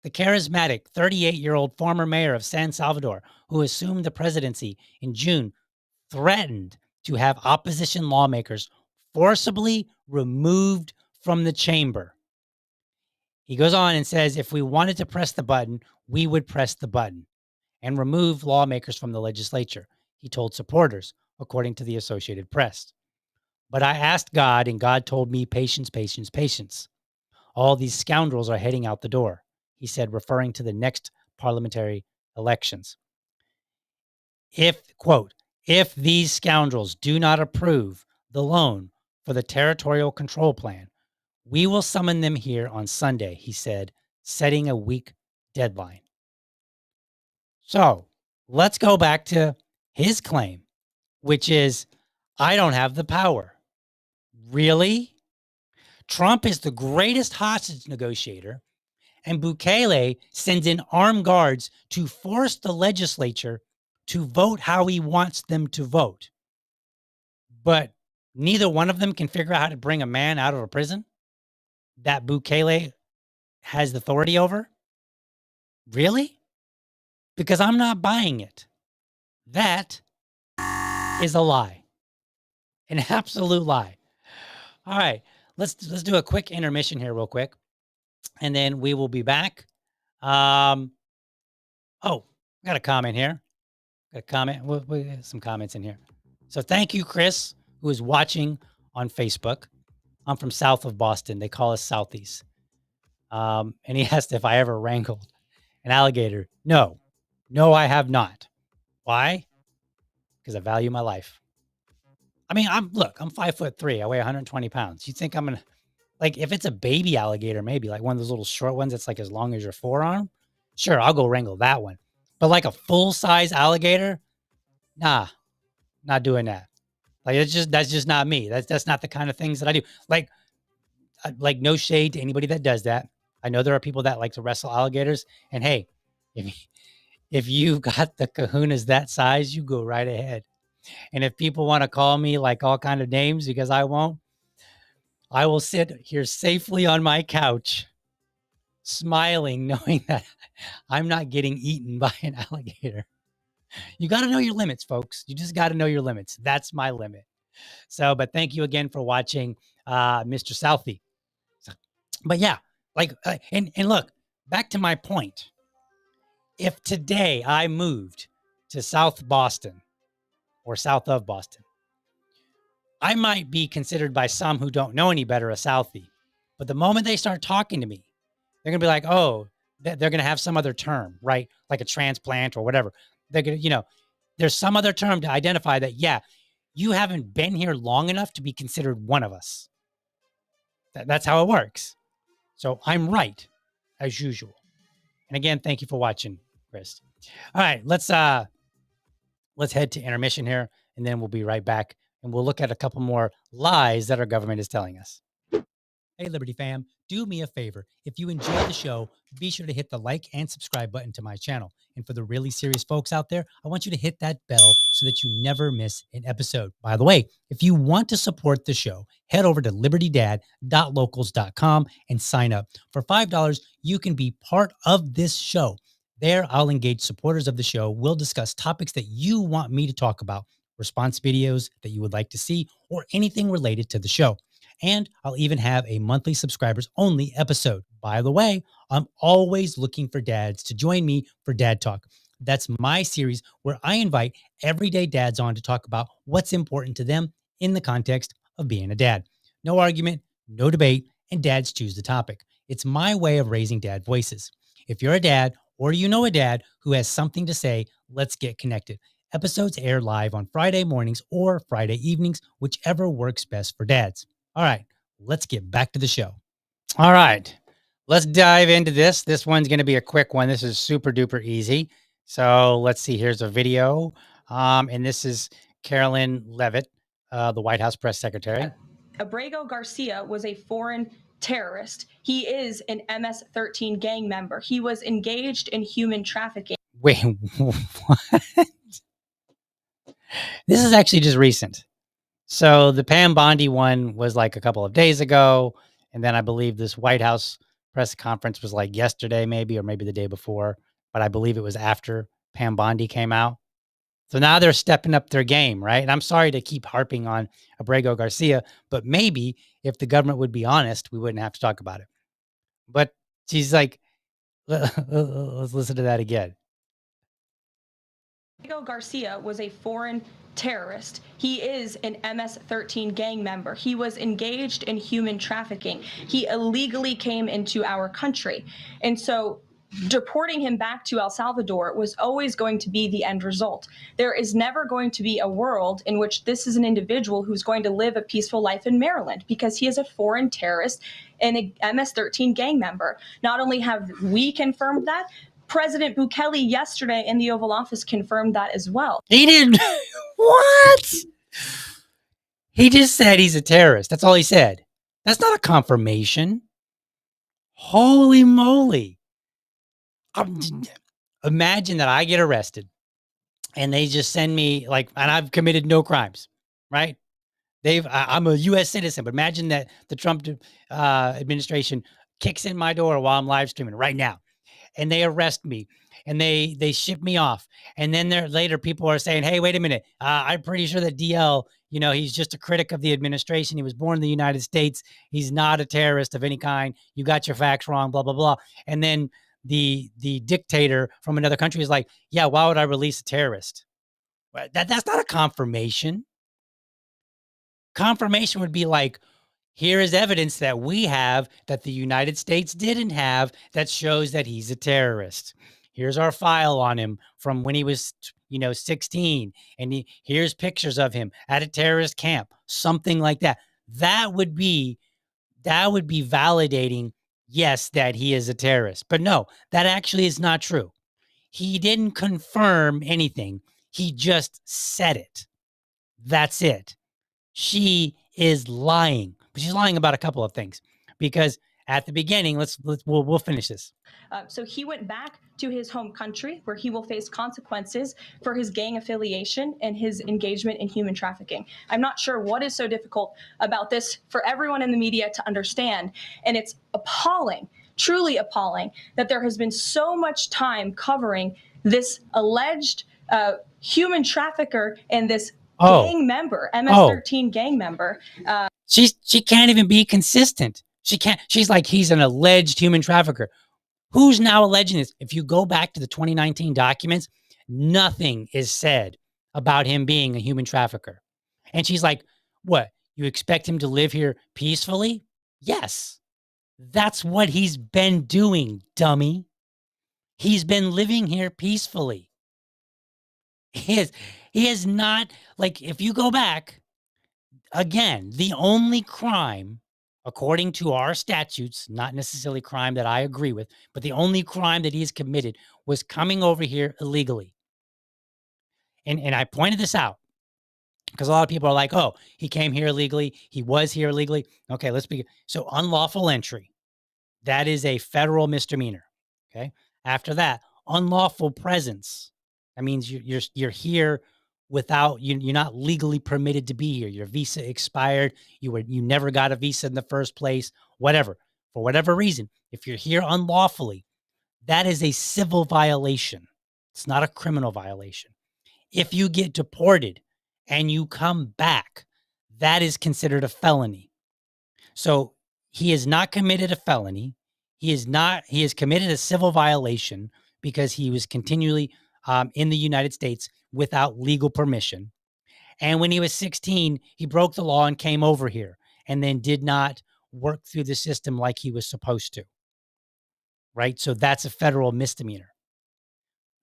the charismatic 38-year-old former mayor of San Salvador, who assumed the presidency in June, threatened to have opposition lawmakers forcibly removed from the chamber. He goes on and says, if we wanted to press the button, we would press the button and remove lawmakers from the legislature, he told supporters, according to the Associated Press. But I asked God, and God told me, patience, patience, patience. All these scoundrels are heading out the door, he said, referring to the next parliamentary elections. If these scoundrels do not approve the loan for the territorial control plan, we will summon them here on Sunday, he said, setting a week deadline. So let's go back to his claim, which is, I don't have the power. Really? Trump is the greatest hostage negotiator, and Bukele sends in armed guards to force the legislature to vote how he wants them to vote. But neither one of them can figure out how to bring a man out of a prison that Bukele has the authority over? Really? Because I'm not buying it. That is a lie. An absolute lie. All right. Let's do a quick intermission here real quick. And then we will be back. Oh, got a comment here. Got a comment. We got some comments in here. So thank you, Chris, who is watching on Facebook. I'm from south of Boston. They call us Southies. And he asked if I ever wrangled an alligator. No, I have not. Why? Because I value my life. I mean, I'm 5'3". I weigh 120 pounds. You think I'm gonna like if it's a baby alligator, maybe like one of those little short ones that's like as long as your forearm? Sure, I'll go wrangle that one. But like a full size alligator, nah, not doing that. Like that's just not me. That's not the kind of things that I do. Like no shade to anybody that does that. I know there are people that like to wrestle alligators, and hey, if you've got the kahunas that size, you go right ahead. And if people want to call me like all kind of names because I won't, I will sit here safely on my couch, smiling, knowing that I'm not getting eaten by an alligator. You got to know your limits, folks. You just got to know your limits. That's my limit. So, but thank you again for watching, Mr. Southie. So, but yeah, like, and look, back to my point. If today I moved to South Boston or south of Boston, I might be considered by some who don't know any better a Southie. But the moment they start talking to me, they're going to be like, oh, they're going to have some other term, right? Like a transplant or whatever. They're going to, there's some other term to identify that, yeah, you haven't been here long enough to be considered one of us. That's how it works. So I'm right, as usual. And again, thank you for watching, Chris. All right, let's head to intermission here, and then we'll be right back, and we'll look at a couple more lies that our government is telling us. Hey, Liberty fam, do me a favor. If you enjoy the show, be sure to hit the like and subscribe button to my channel. And for the really serious folks out there, I want you to hit that bell so that you never miss an episode. By the way, if you want to support the show, head over to libertydad.locals.com and sign up. For $5, you can be part of this show. There, I'll engage supporters of the show. We'll discuss topics that you want me to talk about, response videos that you would like to see, or anything related to the show. And I'll even have a monthly subscribers only episode. By the way, I'm always looking for dads to join me for Dad Talk. That's my series where I invite everyday dads on to talk about what's important to them in the context of being a dad. No argument, no debate, and dads choose the topic. It's my way of raising dad voices. If you're a dad or you know a dad who has something to say, let's get connected. Episodes air live on Friday mornings or Friday evenings, whichever works best for dads. All right, let's get back to the show. All right, let's dive into this. This one's going to be a quick one. This is super duper easy. So let's see. Here's a video. And this is Carolyn Leavitt, the White House press secretary. Abrego Garcia was a foreign terrorist. He is an MS-13 gang member. He was engaged in human trafficking. Wait, what? This is actually just recent. So the Pam Bondi one was like a couple of days ago. And then I believe this White House press conference was like yesterday, maybe, or maybe the day before. But I believe it was after Pam Bondi came out. So now they're stepping up their game, right? And I'm sorry to keep harping on Abrego Garcia, but maybe if the government would be honest, we wouldn't have to talk about it. But she's like, let's listen to that again. Abrego Garcia was a foreign terrorist. He is an MS-13 gang member. He was engaged in human trafficking. He illegally came into our country. And so deporting him back to El Salvador was always going to be the end result. There is never going to be a world in which this is an individual who's going to live a peaceful life in Maryland because he is a foreign terrorist and a MS-13 gang member. Not only have we confirmed that, President Bukele yesterday in the Oval Office confirmed that as well. He didn't. What? He just said he's a terrorist. That's all he said. That's not a confirmation. Holy moly. Imagine that I get arrested and they just send me like, and I've committed no crimes, right? I'm a U.S. citizen, but imagine that the Trump administration kicks in my door while I'm live streaming right now, and they arrest me, and they ship me off, and then later people are saying, hey, wait a minute, I'm pretty sure that DL, he's just a critic of the administration. He was born in the United States. He's not a terrorist of any kind. You got your facts wrong, blah, blah, blah. And then the dictator from another country is like, yeah, why would I release a terrorist? That's not a confirmation. Confirmation would be like, here is evidence that we have that the United States didn't have that shows that he's a terrorist. Here's our file on him from when he was, 16. And here's pictures of him at a terrorist camp, something like that. That would be validating, yes, that he is a terrorist. But no, that actually is not true. He didn't confirm anything. He just said it. That's it. She is lying, but she's lying about a couple of things, because at the beginning, we'll finish this. So he went back to his home country, where he will face consequences for his gang affiliation and his engagement in human trafficking. I'm not sure what is so difficult about this for everyone in the media to understand. And it's appalling, truly appalling, that there has been so much time covering this alleged human trafficker and this gang member, MS-13 gang member. She can't even be consistent. She can't. She's like, he's an alleged human trafficker. Who's now alleging this? If you go back to the 2019 documents, nothing is said about him being a human trafficker. And she's like, what? You expect him to live here peacefully? Yes. That's what he's been doing, dummy. He's been living here peacefully. He is not, like, if you go back, again, the only crime, according to our statutes, not necessarily crime that I agree with, but the only crime that he's committed was coming over here illegally. And I pointed this out because a lot of people are like, oh, he came here illegally. He was here illegally. Okay, let's begin. So unlawful entry, that is a federal misdemeanor. Okay. After that, unlawful presence. That means you're here without you're not legally permitted to be here. Your visa expired. You never got a visa in the first place. Whatever, for whatever reason, if you're here unlawfully, that is a civil violation. It's not a criminal violation. If you get deported and you come back, that is considered a felony. So he has not committed a felony. He has committed a civil violation because he was continually in the United States without legal permission. And when he was 16, he broke the law and came over here and then did not work through the system like he was supposed to. Right? So that's a federal misdemeanor.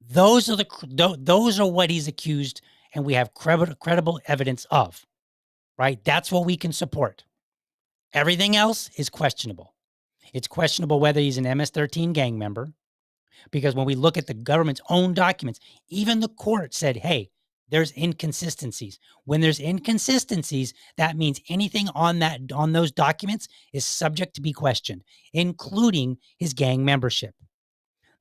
Those are what he's accused, and we have credible evidence of. Right? That's what we can support. Everything else is questionable. It's questionable whether he's an MS-13 gang member, because when we look at the government's own documents, even the court said, hey, there's inconsistencies. When there's inconsistencies, that means anything on those documents is subject to be questioned, including his gang membership.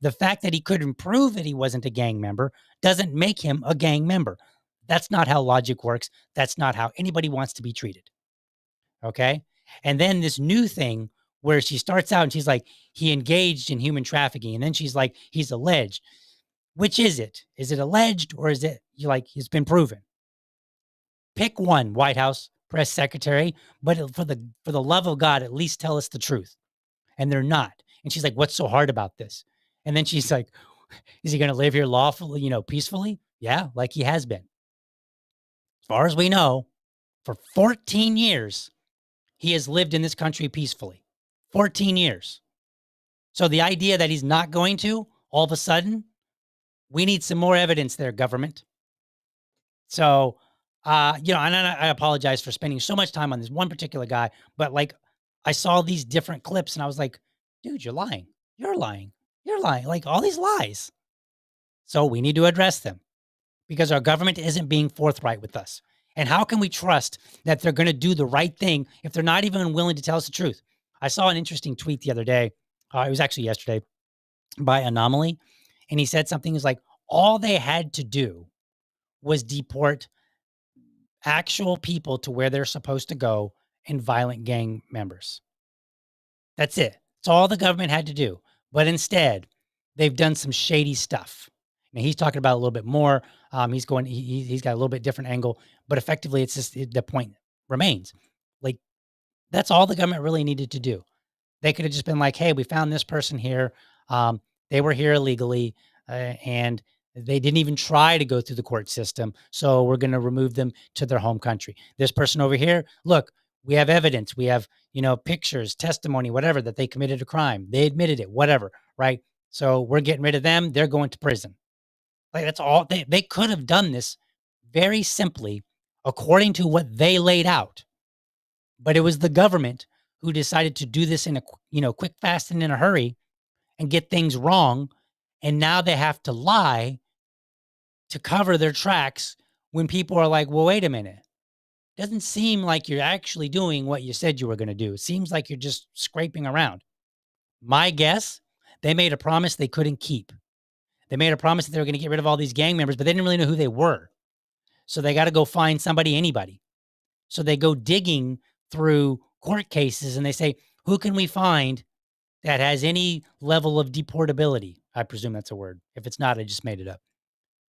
The fact that he couldn't prove that he wasn't a gang member doesn't make him a gang member. That's not how logic works. That's not how anybody wants to be treated. Okay? And then this new thing where she starts out and she's like, he engaged in human trafficking. And then she's like, he's alleged. Which is it? Is it alleged, or is it it's been proven? Pick one, White House press secretary, but for the love of God, at least tell us the truth. And they're not. And she's like, what's so hard about this? And then she's like, is he going to live here lawfully, peacefully? Yeah, like he has been. As far as we know, for 14 years, he has lived in this country peacefully. 14 years. So the idea that he's not going to, all of a sudden, we need some more evidence there, government. So, and I apologize for spending so much time on this one particular guy, but I saw these different clips and I was like, dude, you're lying. You're lying. You're lying. Like all these lies. So we need to address them because our government isn't being forthright with us. And how can we trust that they're going to do the right thing if they're not even willing to tell us the truth? I saw an interesting tweet the other day. It was actually yesterday by Anomaly. And he said something is like, all they had to do was deport actual people to where they're supposed to go and violent gang members. That's it. It's all the government had to do. But instead, they've done some shady stuff. Now he's talking about a little bit more. He's got a little bit different angle, but effectively, it's just the point remains. Like that's all the government really needed to do. They could have just been like, "Hey, we found this person here. Um, they were here illegally, and they didn't even try to go through the court system. So we're going to remove them to their home country. This person over here, look, we have evidence. We have, pictures, testimony, whatever, that they committed a crime. They admitted it, whatever, right? So we're getting rid of them. They're going to prison. Like that's all they could have done this very simply according to what they laid out. But it was the government who decided to do this in a quick, fast, and in a hurry and get things wrong. And now they have to lie to cover their tracks when people are like, well, wait a minute. Doesn't seem like you're actually doing what you said you were going to do. It seems like you're just scraping around. My guess, they made a promise they couldn't keep. They made a promise that they were going to get rid of all these gang members, but they didn't really know who they were. So they got to go find anybody. So they go digging through court cases and they say, who can we find that has any level of deportability? I presume that's a word. If it's not, I just made it up.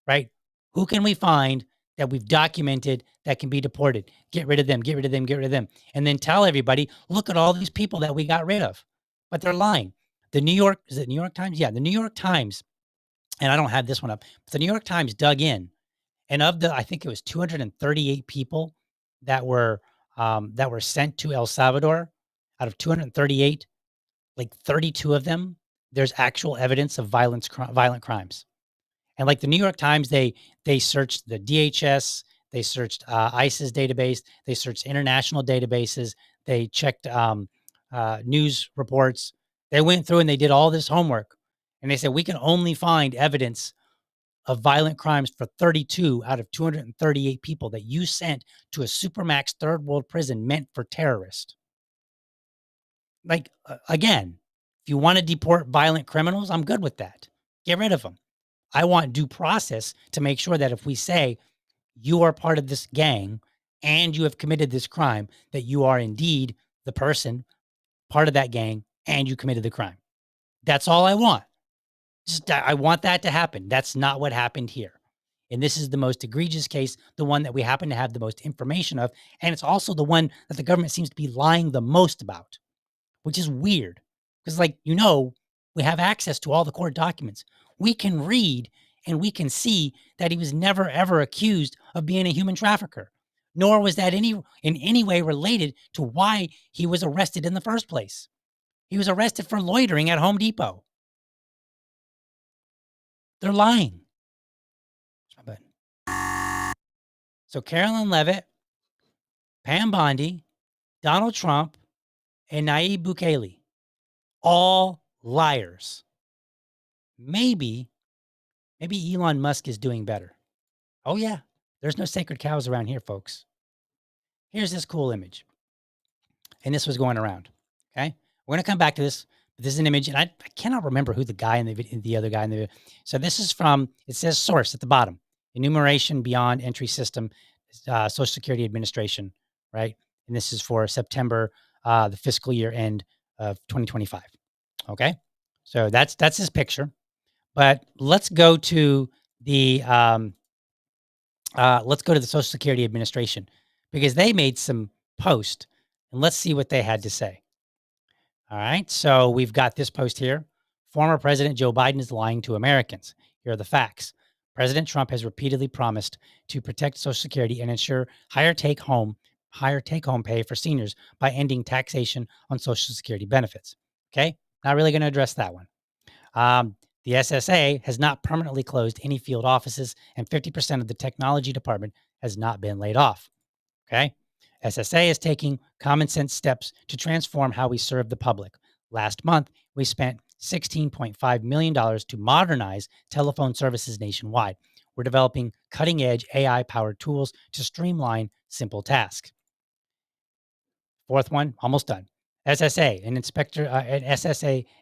Right? Who can we find that we've documented that can be deported? Get rid of them, get rid of them, get rid of them. And then tell everybody, look at all these people that we got rid of. But they're lying. Is it New York Times? Yeah, the New York Times, and I don't have this one up, but the New York Times dug in. And I think it was 238 people that were sent to El Salvador. Out of 238, like 32 of them, there's actual evidence of violent crimes. And like the New York Times, they searched the DHS, they searched ICE's database, they searched international databases, they checked news reports. They went through and they did all this homework, and they said we can only find evidence of violent crimes for 32 out of 238 people that you sent to a supermax third world prison meant for terrorists. Like again, if you want to deport violent criminals, I'm good with that. Get rid of them. I want due process to make sure that if we say you are part of this gang and you have committed this crime, that you are indeed the person, part of that gang, and you committed the crime. That's all I want. I want that to happen. That's not what happened here. And this is the most egregious case, the one that we happen to have the most information of. And it's also the one that the government seems to be lying the most about, which is weird. Because we have access to all the court documents. We can read and we can see that he was never, ever accused of being a human trafficker, nor was that in any way related to why he was arrested in the first place. He was arrested for loitering at Home Depot. They're lying. So Carolyn Leavitt, Pam Bondi, Donald Trump, and Nayib Bukele, all liars. Maybe Elon Musk is doing better. Oh yeah, there's no sacred cows around here, folks. Here's this cool image. And this was going around, okay? We're going to come back to this. But this is an image, and I cannot remember who the other guy in the video. So this is from, it says source at the bottom, Enumeration Beyond Entry System, Social Security Administration, right? And this is for September, the fiscal year end of 2025, okay? So that's his picture. But let's go to the Social Security Administration, because they made some post, and let's see what they had to say. All right, so we've got this post here. Former President Joe Biden is lying to Americans. Here are the facts. President Trump has repeatedly promised to protect Social Security and ensure higher take-home pay for seniors by ending taxation on Social Security benefits. Okay, not really going to address that one. The SSA has not permanently closed any field offices, and 50% of the technology department has not been laid off. Okay? SSA is taking common sense steps to transform how we serve the public. Last month, we spent $16.5 million to modernize telephone services nationwide. We're developing cutting-edge AI-powered tools to streamline simple tasks. Fourth one, almost done. SSA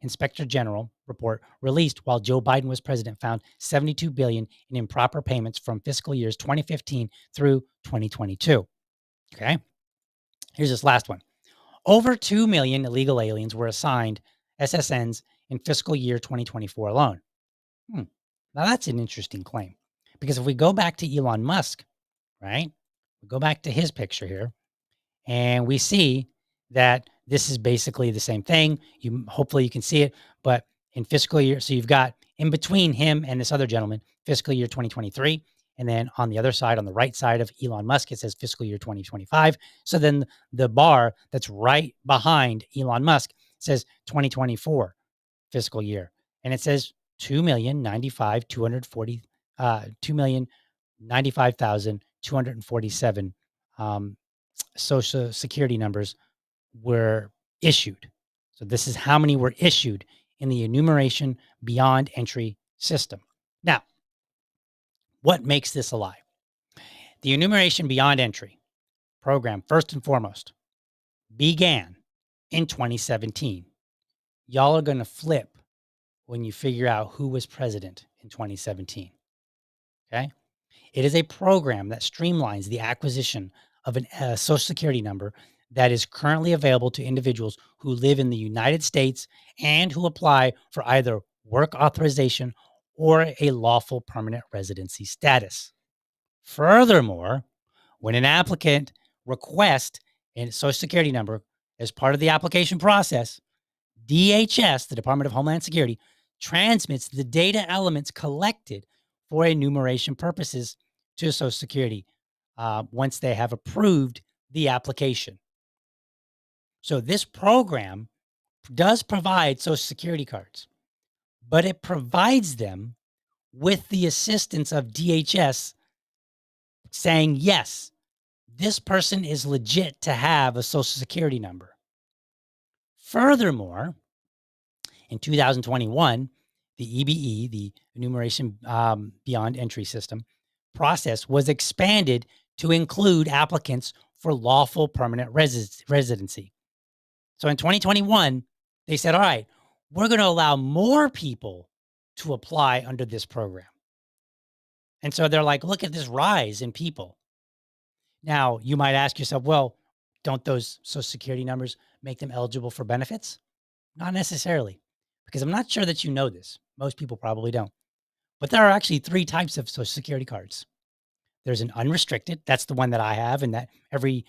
Inspector General report released while Joe Biden was president found $72 billion in improper payments from fiscal years 2015 through 2022. Okay. Here's this last one. Over 2 million illegal aliens were assigned SSNs in fiscal year 2024 alone. Now that's an interesting claim, because if we go back to Elon Musk, right? We go back to his picture here, and we see that this is basically the same thing. Hopefully you can see it, but in fiscal year, so you've got in between him and this other gentleman, fiscal year 2023, and then on the other side, on the right side of Elon Musk, it says fiscal year 2025. So then the bar that's right behind Elon Musk says 2024 fiscal year, and it says 2,095,247 social security numbers were issued. So this is how many were issued in the enumeration beyond entry system. Now, what makes this a lie? The enumeration beyond entry program, first and foremost, began in 2017. Y'all are going to flip when you figure out who was president in 2017. Okay? It is a program that streamlines the acquisition of a social security number that is currently available to individuals who live in the United States and who apply for either work authorization or a lawful permanent residency status. Furthermore, when an applicant requests a social security number as part of the application process, DHS, the Department of Homeland Security, transmits the data elements collected for enumeration purposes to Social Security once they have approved the application. So this program does provide Social Security cards, but it provides them with the assistance of DHS saying, yes, this person is legit to have a Social Security number. Furthermore, in 2021, the EBE, the enumeration beyond entry system process, was expanded to include applicants for lawful permanent residency. So in 2021, they said, all right, we're going to allow more people to apply under this program. And so they're like, look at this rise in people. Now, you might ask yourself, well, don't those Social Security numbers make them eligible for benefits? Not necessarily, because I'm not sure that you know this. Most people probably don't. But there are actually 3 types of Social Security cards. There's an unrestricted. That's the one that I have and that every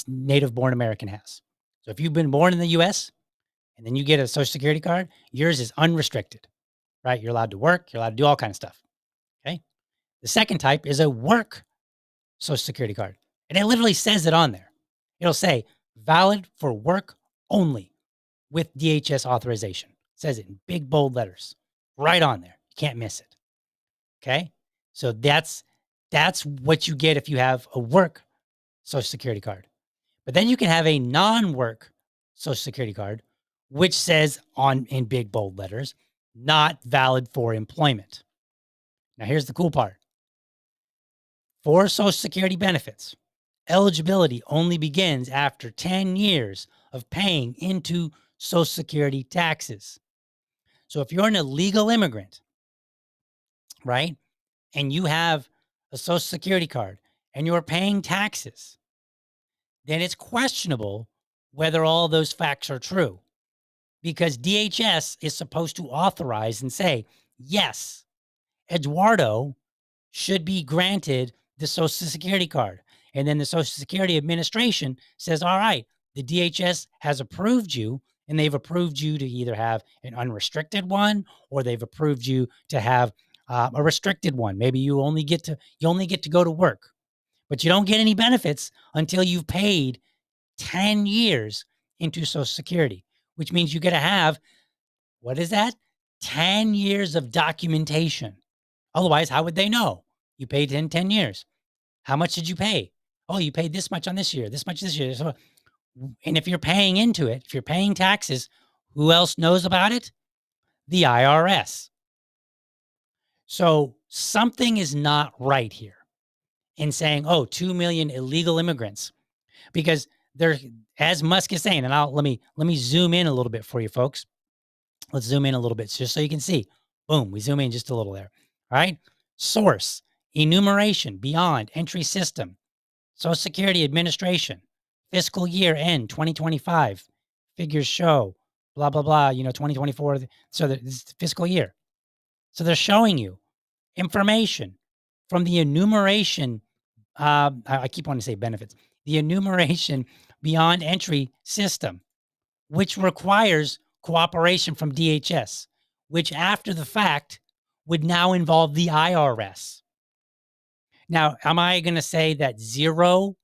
native-born American has. So if you've been born in the U.S. and then you get a Social Security card, yours is unrestricted, right? You're allowed to work. You're allowed to do all kinds of stuff, okay? The second type is a work Social Security card. And it literally says it on there. It'll say, valid for work only with DHS authorization. It says it in big, bold letters right on there. You can't miss it, okay? So that's what you get if you have a work Social Security card. But then you can have a non-work Social Security card, which says in big, bold letters, not valid for employment. Now, here's the cool part. For Social Security benefits, eligibility only begins after 10 years of paying into Social Security taxes. So if you're an illegal immigrant, right, and you have a Social Security card and you're paying taxes, then it's questionable whether all those facts are true, because DHS is supposed to authorize and say, yes, Eduardo should be granted the Social Security card. And then the Social Security Administration says, all right, the DHS has approved you, and they've approved you to either have an unrestricted one or they've approved you to have a restricted one. Maybe you only get to go to work, but you don't get any benefits until you've paid 10 years into Social Security, which means you got to have, what is that? 10 years of documentation. Otherwise, how would they know? You paid in 10 years. How much did you pay? Oh, you paid this much on this year, this much this year. So, and if you're paying into it, if you're paying taxes, who else knows about it? The IRS. So something is not right here in saying, oh, 2 million illegal immigrants, because there, as Musk is saying, and let me zoom in a little bit for you folks. Let's zoom in a little bit just so you can see. Boom, we zoom in just a little there. All right. Source, enumeration beyond entry system, Social Security Administration, fiscal year end 2025. Figures show blah, blah, blah, 2024. So this is the fiscal year. So they're showing you information from the enumeration. I keep wanting to say benefits, the enumeration beyond entry system, which requires cooperation from DHS, which after the fact would now involve the IRS. Now, am I going to say that 0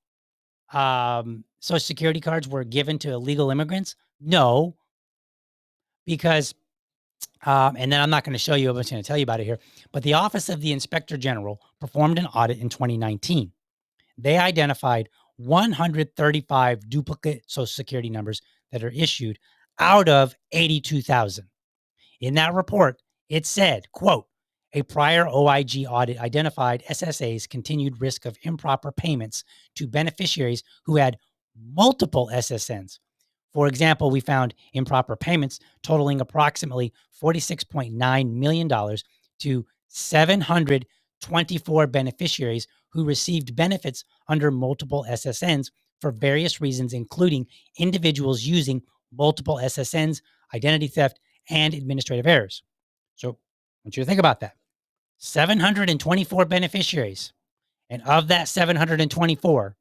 Social Security cards were given to illegal immigrants? No, because, and then I'm not going to show you, I'm just going to tell you about it here, but the Office of the Inspector General performed an audit in 2019. They identified 135 duplicate Social Security numbers that are issued out of 82,000. In that report, it said, quote, a prior OIG audit identified SSA's continued risk of improper payments to beneficiaries who had multiple SSNs. For example, we found improper payments totaling approximately $46.9 million to 724 beneficiaries who received benefits under multiple SSNs for various reasons, including individuals using multiple SSNs, identity theft, and administrative errors. So I want you to think about that. 724 beneficiaries. And of that 724,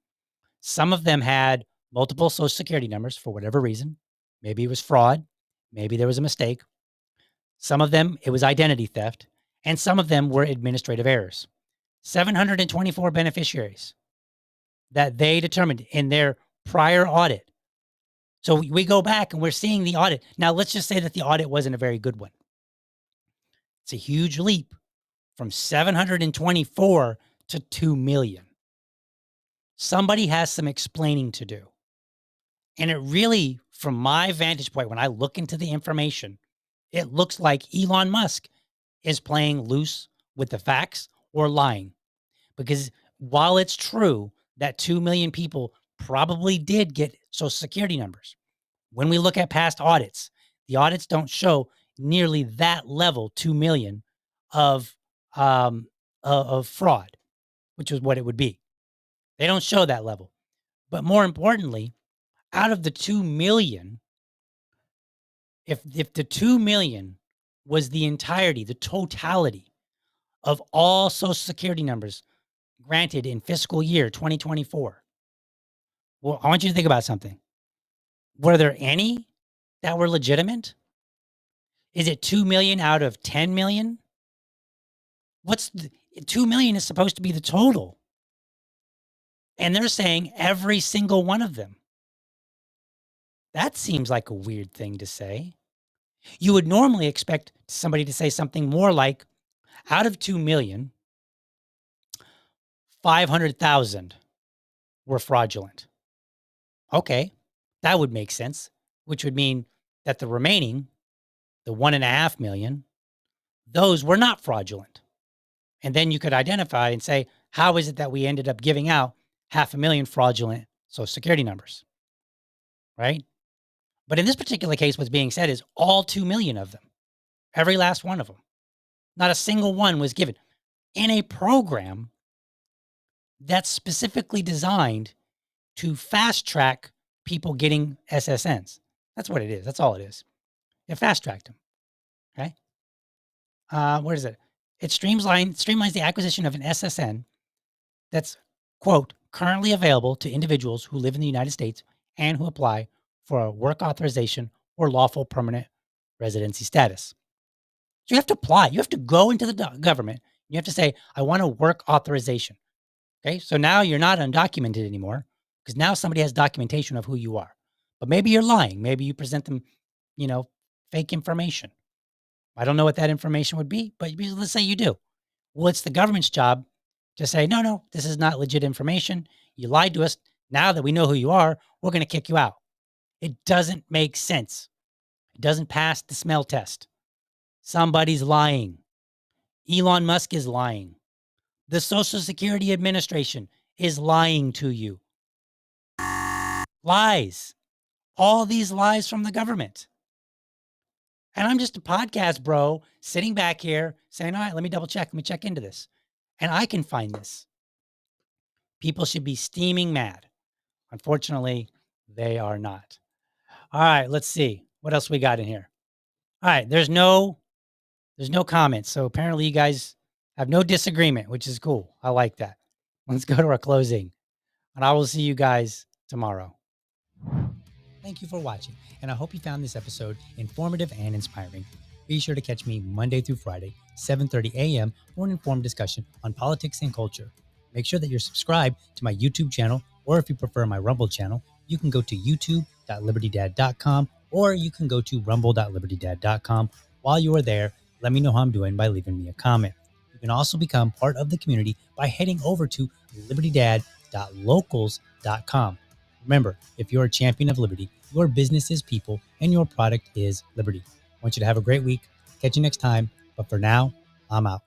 some of them had multiple Social Security numbers for whatever reason. Maybe it was fraud. Maybe there was a mistake. Some of them, it was identity theft. And some of them were administrative errors. 724 beneficiaries that they determined in their prior audit. So we go back and we're seeing the audit. Now, let's just say that the audit wasn't a very good one. It's a huge leap from 724 to 2 million. Somebody has some explaining to do. And it really, from my vantage point, when I look into the information, it looks like Elon Musk is playing loose with the facts or lying. Because while it's true that 2 million people probably did get Social Security numbers, when we look at past audits, the audits don't show nearly that level, 2 million of fraud, which is what it would be. They don't show that level. But more importantly, out of the 2 million, if the 2 million was the entirety, the totality of all Social Security numbers granted in fiscal year 2024, well, I want you to think about something. Were there any that were legitimate? Is it 2 million out of 10 million? 2 million is supposed to be the total. And they're saying every single one of them. That seems like a weird thing to say. You would normally expect somebody to say something more like, out of 2 million, 500,000 were fraudulent. Okay, that would make sense, which would mean that the remaining, the 1.5 million, those were not fraudulent. And then you could identify and say, how is it that we ended up giving out 500,000 fraudulent Social Security numbers? Right? But in this particular case, what's being said is all 2 million of them, every last one of them. Not a single one was given in a program that's specifically designed to fast track people getting SSNs. That's what it is. That's all it is. It fast tracked them. Okay. Where is it? It streamlines the acquisition of an SSN that's, quote, currently available to individuals who live in the United States and who apply for a work authorization or lawful permanent residency status. So you have to apply. You have to go into the government. You have to say, I want a work authorization. Okay. So now you're not undocumented anymore because now somebody has documentation of who you are. But maybe you're lying. Maybe you present them, fake information. I don't know what that information would be, but let's say you do. Well, it's the government's job to say, no, this is not legit information. You lied to us. Now that we know who you are, we're going to kick you out. It doesn't make sense. It doesn't pass the smell test. Somebody's lying. Elon Musk is lying. The Social Security Administration is lying to you. Lies. All these lies from the government. And I'm just a podcast bro sitting back here saying, all right, let me double check. Let me check into this. And I can find this. People should be steaming mad. Unfortunately, they are not. All right, let's see. What else we got in here? All right. There's no comments. So apparently you guys have no disagreement, which is cool. I like that. Let's go to our closing, and I will see you guys tomorrow. Thank you for watching, and I hope you found this episode informative and inspiring. Be sure to catch me Monday through Friday, 7:30 a.m. for an informed discussion on politics and culture. Make sure that you're subscribed to my YouTube channel, or if you prefer my Rumble channel, you can go to youtube.libertydad.com, or you can go to rumble.libertydad.com. While you are there, let me know how I'm doing by leaving me a comment. You can also become part of the community by heading over to libertydad.locals.com. Remember, if you're a champion of liberty, your business is people and your product is liberty. I want you to have a great week. Catch you next time. But for now, I'm out.